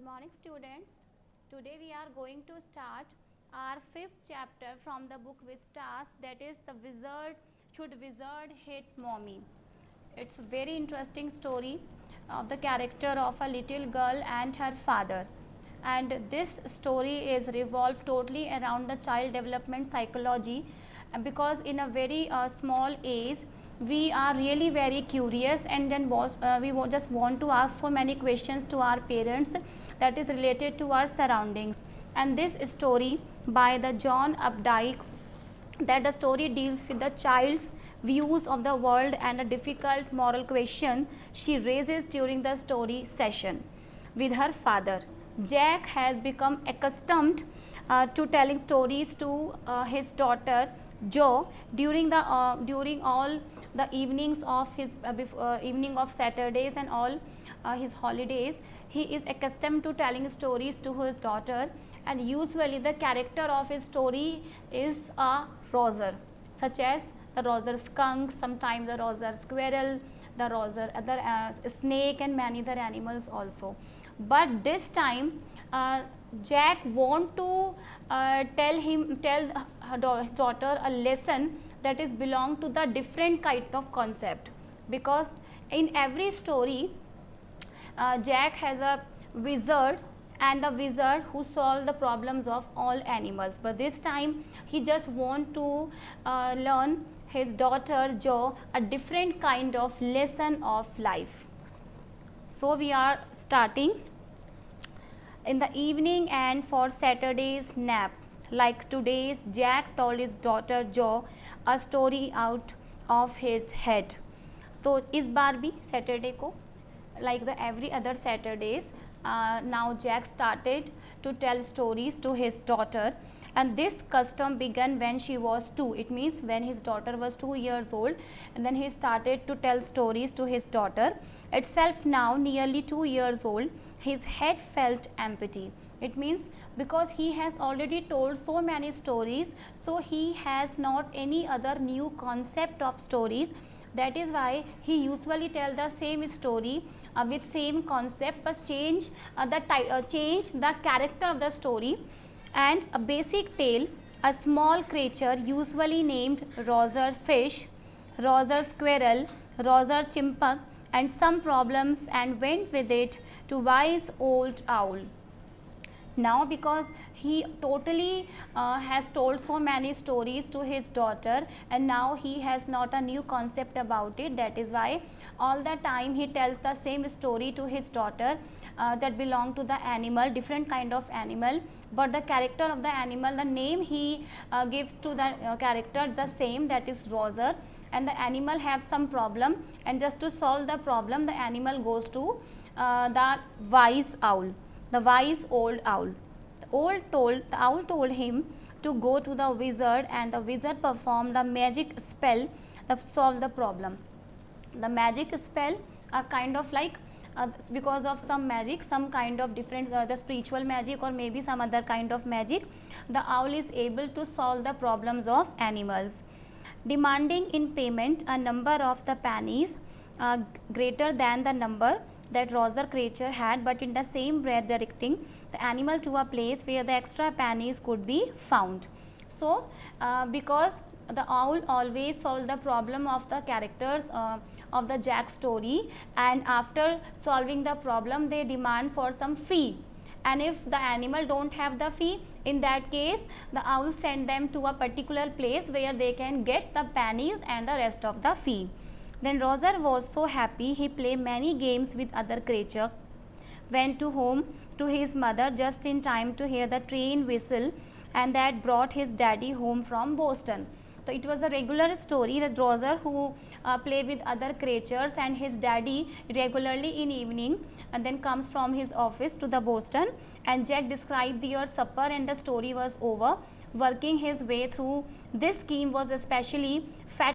morning students. Today we are going to start our fifth chapter from the book Vistas, that is the wizard should wizard hate mommy. It's a very interesting story of the character of a little girl and her father. And this story is revolved totally around the child development psychology, because in a very small age we are really very curious, and then we just want to ask so many questions to our parents that is related to our surroundings. And this story by the John Updike, that the story deals with the child's views of the world and a difficult moral question she raises during the story session with her father. Jack has become accustomed to telling stories to his daughter Jo during all the evenings of his evening of Saturdays and all his holidays. He is accustomed to telling stories to his daughter, and usually the character of his story is a Roser, such as the Roser skunk, sometimes the Roser squirrel, the Roser other snake, and many other animals also. But this time Jack want to tell his daughter a lesson that is belong to the different kind of concept, because in every story Jack has a wizard, and the wizard who solve the problems of all animals, but this time he just want to learn his daughter Jo a different kind of lesson of life. So we are starting in the evening and for Saturday's nap. Like today's, Jack told his daughter Jo a story out of his head. तो इस बार भी Saturday को like the every other Saturdays, now Jack started to tell stories to his daughter, and this custom began when she was 2. It means when his daughter was 2 years old, and then he started to tell stories to his daughter. Itself now nearly 2 years old, his head felt empty. It means because he has already told so many stories, so he has not any other new concept of stories. That is why he usually tell the same story with same concept, but change the character of the story. And a basic tale, a small creature usually named Roser fish, Roser squirrel, Roser chimpanzee, and some problems, and went with it to wise old owl. Now because he totally has told so many stories to his daughter, and now he has not a new concept about it, that is why all the time he tells the same story to his daughter that belong to the animal, different kind of animal, but the character of the animal, the name he gives to the character the same, that is Roser, and the animal have some problem, and just to solve the problem the animal goes to the wise owl, the wise old owl. The owl told him to go to the wizard, and the wizard performed a magic spell that solved the problem. The magic spell are kind of like because of some magic, some kind of different the spiritual magic or maybe some other kind of magic, the owl is able to solve the problems of animals, demanding in payment a number of the pennies greater than the number that Roser creature had, but in the same breath directing the animal to a place where the extra pennies could be found. So because the owl always solve the problem of the characters of the Jack story, and after solving the problem they demand for some fee, and if the animal don't have the fee, in that case the owl send them to a particular place where they can get the pennies and the rest of the fee. Then Roser was so happy he played many games with other creatures, went to home to his mother just in time to hear the train whistle, and that brought his daddy home from Boston. So it was a regular story that Roser who played with other creatures, and his daddy regularly in evening and then comes from his office to the Boston, and Jack described their supper and the story was over. Working his way through this scheme was especially fat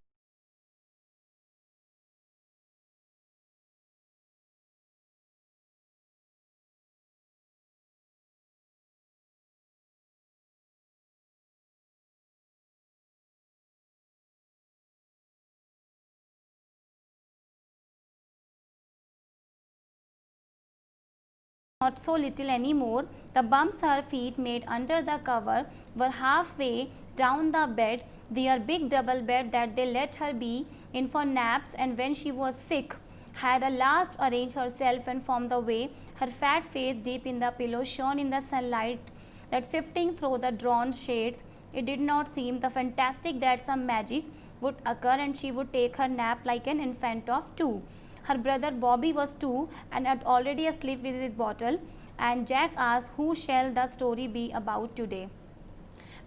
not so little anymore. The bumps her feet made under the cover were halfway down the bed, their big double bed that they let her be in for naps, and when she was sick, had at last arranged herself, and from the way her fat face deep in the pillow shone in the sunlight that sifting through the drawn shades, it did not seem the fantastic that some magic would occur and she would take her nap like an infant of 2. Her brother Bobby was 2 and had already asleep with his bottle, and Jack asked, "Who shall the story be about today?"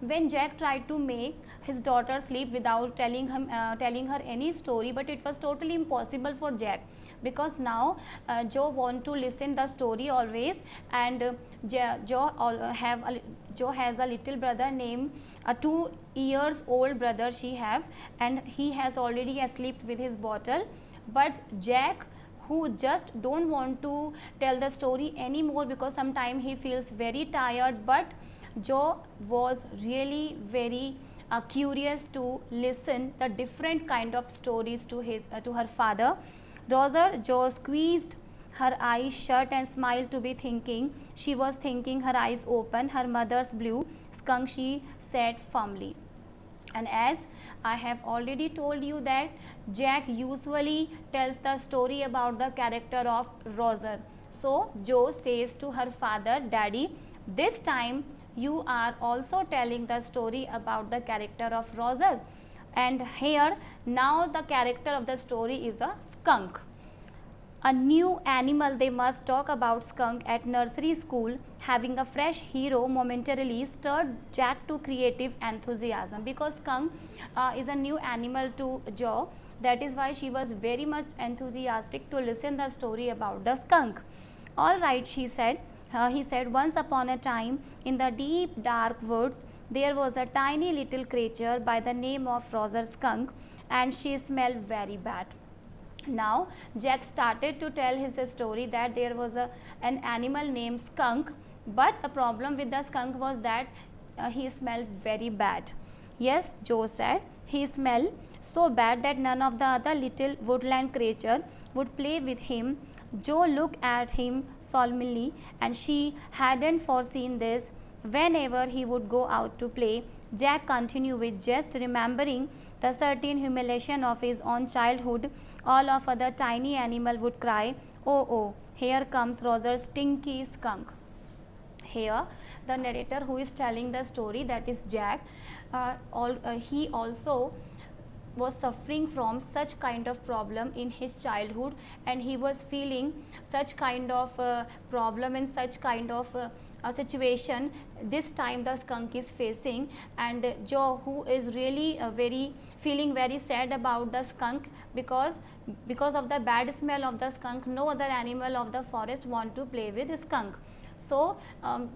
When Jack tried to make his daughter sleep without telling her any story, but it was totally impossible for Jack, because now Joe want to listen the story always, and Joe has a little brother named a 2 years old brother she have, and he has already asleep with his bottle. But Jack, who just don't want to tell the story anymore because sometimes he feels very tired, but Joe was really very curious to listen the different kind of stories to her father. Roser, Joe squeezed her eyes shut and smiled to be thinking. She was thinking, her eyes open. Her mother's blue skunk, she said firmly. And as I have already told you that Jack usually tells the story about the character of Roser. So Joe says to her father, "Daddy, this time you are also telling the story about the character of Roser." And here now the character of the story is a skunk. A new animal. They must talk about skunk at nursery school. Having a fresh hero momentarily stirred Jack to creative enthusiasm, because skunk is a new animal to Joe. That is why she was very much enthusiastic to listen the story about the skunk. "All right," she said. He said, "Once upon a time, in the deep dark woods, there was a tiny little creature by the name of Roser Skunk, and she smelled very bad." Now Jack started to tell his story that there was an animal named skunk, but the problem with the skunk was that he smelled very bad. "Yes," Joe said, "he smelled so bad that none of the other little woodland creature would play with him." Joe looked at him solemnly, and she hadn't foreseen this. Whenever he would go out to play, Jack continued with jest, remembering the certain humiliation of his own childhood, all of other tiny animal would cry, "Oh, oh, here comes Roser's stinky skunk." Here the narrator who is telling the story, that is Jack, he also was suffering from such kind of problem in his childhood, and he was feeling such kind of problem in such kind of a situation this time the skunk is facing. And Joe, who is really feeling very sad about the skunk, because of the bad smell of the skunk, no other animal of the forest want to play with the skunk. So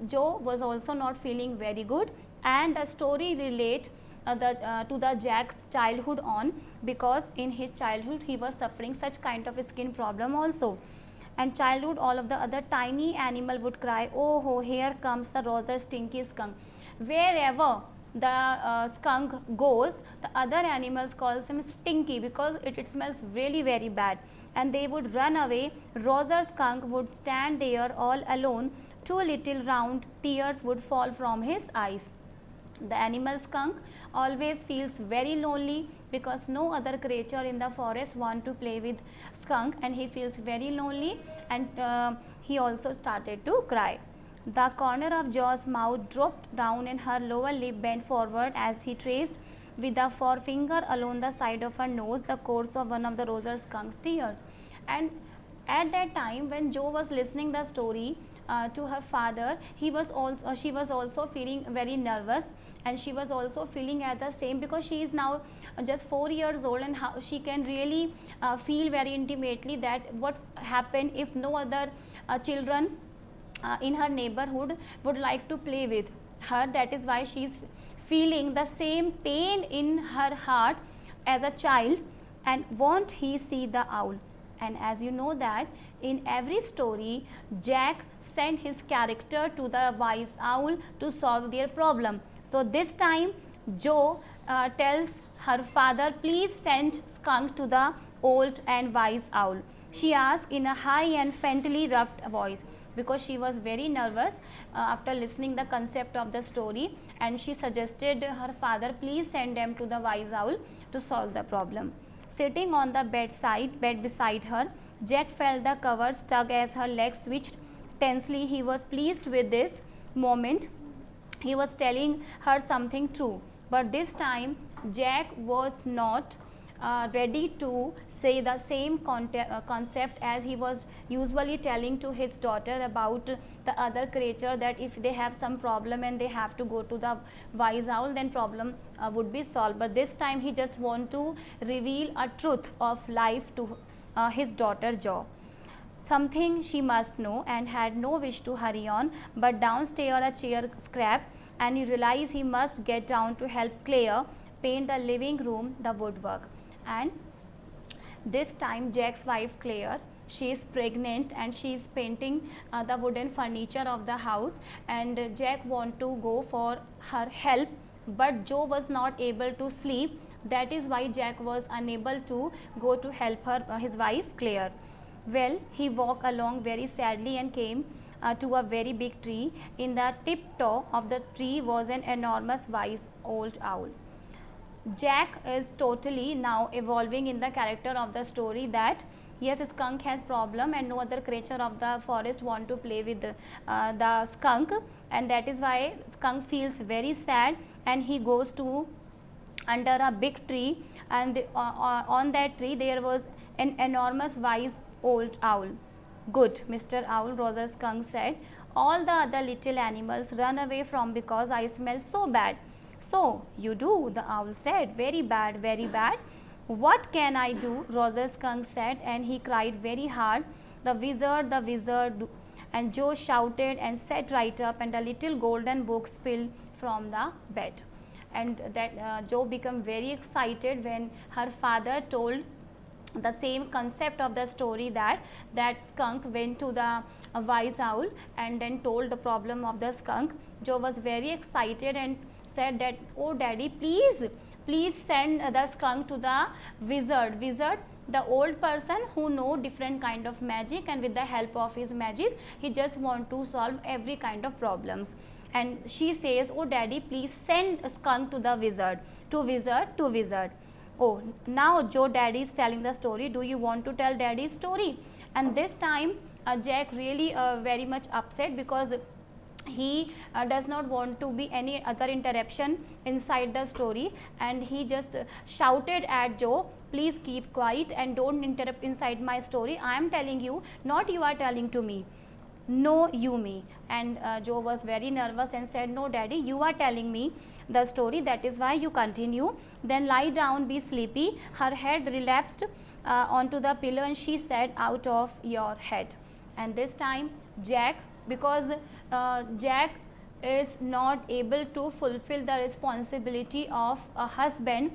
Joe was also not feeling very good, and the story relate to the Jack's childhood on, because in his childhood he was suffering such kind of skin problem also. And childhood, all of the other tiny animal would cry, "Oh, oh, here comes the Roser stinky skunk." Wherever the skunk goes, the other animals calls him stinky, because it smells really very bad, and they would run away. Roser skunk would stand there all alone. 2 little round tears would fall from his eyes. The animal skunk always feels very lonely, because no other creature in the forest want to play with skunk, and he feels very lonely, and he also started to cry. The corner of Joe's mouth dropped down and her lower lip bent forward as he traced with the forefinger along the side of her nose the course of one of the Roser skunk's tears. And at that time when Joe was listening the story to her father, she was also feeling very nervous, and she was also feeling at the same, because she is now just 4 years old, and how she can really feel very intimately that what happened if no other children in her neighborhood would like to play with her. That is why she is feeling the same pain in her heart as a child. And won't he see the owl? And as you know that in every story, Jack sent his character to the wise owl to solve their problem. So this time Joe tells her father, "Please send skunk to the old and wise owl." She asked in a high and faintly rough voice, because she was very nervous after listening the concept of the story, and she suggested her father, please send them to the wise owl to solve the problem. Sitting on the bed beside her, Jack felt the covers tug as her legs switched tensely. He was pleased with this moment. He was telling her something true, but this time Jack was not ready to say the same concept as he was usually telling to his daughter about the other creature, that if they have some problem and they have to go to the wise owl, then problem would be solved. But this time he just want to reveal a truth of life to his daughter Jo, something she must know, and had no wish to hurry on. But downstairs a chair scrapped, and he realized he must get down to help Claire paint the living room, the woodwork. And this time Jack's wife Claire, she is pregnant and she is painting the wooden furniture of the house, and Jack want to go for her help, but Jo was not able to sleep. That is why Jack was unable to go to help her, his wife Claire. Well, he walked along very sadly and came to a very big tree. In the tiptop of the tree was an enormous wise old owl. Jack is totally now evolving in the character of the story, that yes, skunk has problem and no other creature of the forest want to play with the skunk, and that is why skunk feels very sad and he goes to under a big tree, and on that tree there was an enormous wise old owl. Good, Mr. Owl, Roger Skunk said. All the other little animals run away from because I smell so bad. So you do, the owl said. Very bad, very bad. What can I do? Roger Skunk said, and he cried very hard. The wizard, the wizard. And Jo shouted and sat right up, and a little golden book spilled from the bed. And that Jo became very excited when her father told the same concept of the story, that skunk went to the wise owl and then told the problem of the skunk. Jo was very excited and said that, oh daddy, please send the skunk to the wizard, the old person who know different kind of magic, and with the help of his magic he just want to solve every kind of problems. And she says, oh daddy, please send a skunk to the wizard, to wizard. Oh, now Jo daddy is telling the story. Do you want to tell daddy's story? And this time Jack really very much upset, because he does not want to be any other interruption inside the story, and he just shouted at Jo, please keep quiet and don't interrupt inside my story. I am telling you, not you are telling to me. No, you me. And Jo was very nervous and said, no daddy, you are telling me the story, that is why you continue. Then lie down, be sleepy. Her head relapsed onto the pillow, and she said, out of your head. And this time Jack, because Jack is not able to fulfill the responsibility of a husband,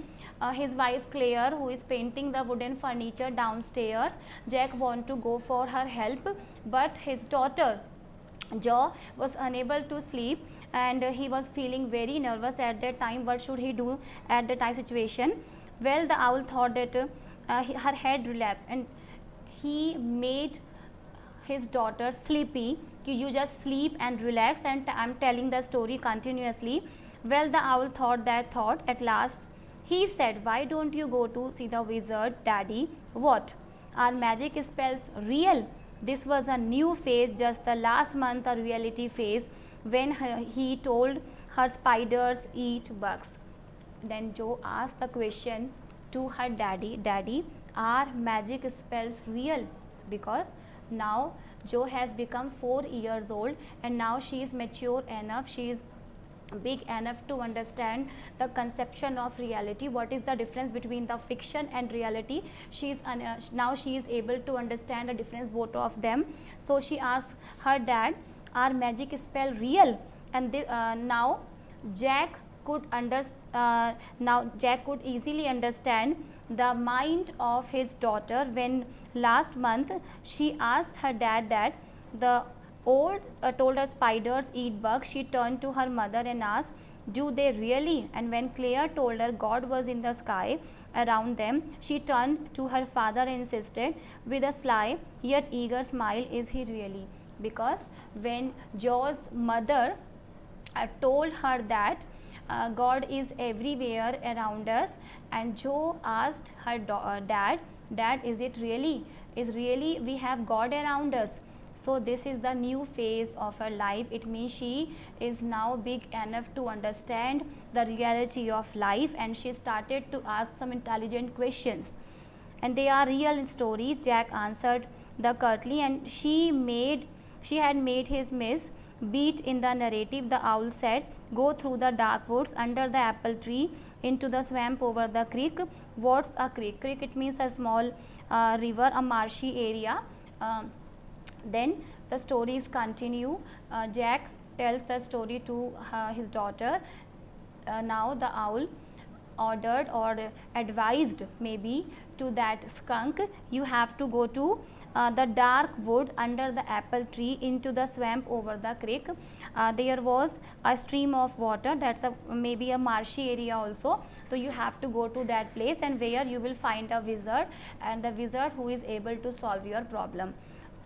his wife Claire, who is painting the wooden furniture downstairs, Jack want to go for her help, but his daughter Jo was unable to sleep, and he was feeling very nervous at that time. What should he do at the time situation? Well, the owl thought that her head relapsed, and he made his daughter sleepy. You just sleep and relax, and I am telling the story continuously. Well, the owl thought that thought. At last he said, why don't you go to see the wizard, daddy? What? Are magic spells real? This was a new phase, just the last month a reality phase, when he told her spiders eat bugs. Then Jo asked the question to her daddy, daddy, are magic spells real? Because now Jo has become 4 years old, and now she is mature enough, she is big enough to understand the conception of reality. What is the difference between the fiction and reality? Now she is able to understand the difference both of them. So she asked her dad, are magic spell real? And now Jack could easily understand the mind of his daughter, when last month she asked her dad that the old told her spiders eat bugs. She turned to her mother and asked, do they really? And when Claire told her God was in the sky around them, she turned to her father and insisted with a sly yet eager smile, is he really? because when Joe's mother told her that God is everywhere around us, and Joe asked her dad, is it really, is really we have God around us? So this is the new phase of her life. It means she is now big enough to understand the reality of life, and she started to ask some intelligent questions, and they are real stories. Jack answered the curtly, and she had made his miss beat in the narrative. The owl said, "Go through the dark woods under the apple tree into the swamp over the creek." What's a creek? Creek, it means a small river, a marshy area. Then the stories continue. Jack tells the story to his daughter. Now the owl ordered or advised maybe to that skunk, you have to go to the dark wood under the apple tree into the swamp over the creek. There was a stream of water, that's a maybe a marshy area also, so you have to go to that place, and where you will find a wizard, and the wizard who is able to solve your problem.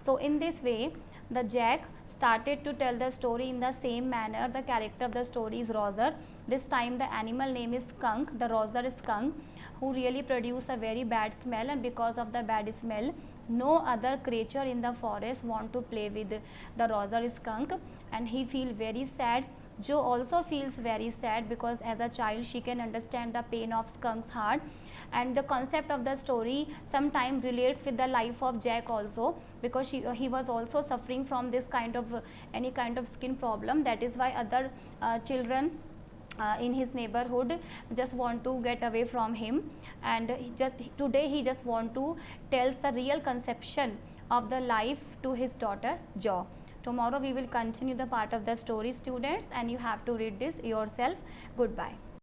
So in this way the Jack started to tell the story in the same manner. The character of the story is Roger. This time the animal name is skunk. The Roger is skunk who really produce a very bad smell, and because of the bad smell no other creature in the forest want to play with the Roger skunk, and he feel very sad. Joe also feels very sad because as a child she can understand the pain of skunk's heart, and the concept of the story sometimes relates with the life of Jack also, because he was also suffering from this kind of any kind of skin problem. That is why other children in his neighborhood just want to get away from him, and today he just want to tells the real conception of the life to his daughter Joe. Tomorrow we will continue the part of the story, students, and you have to read this yourself. Goodbye.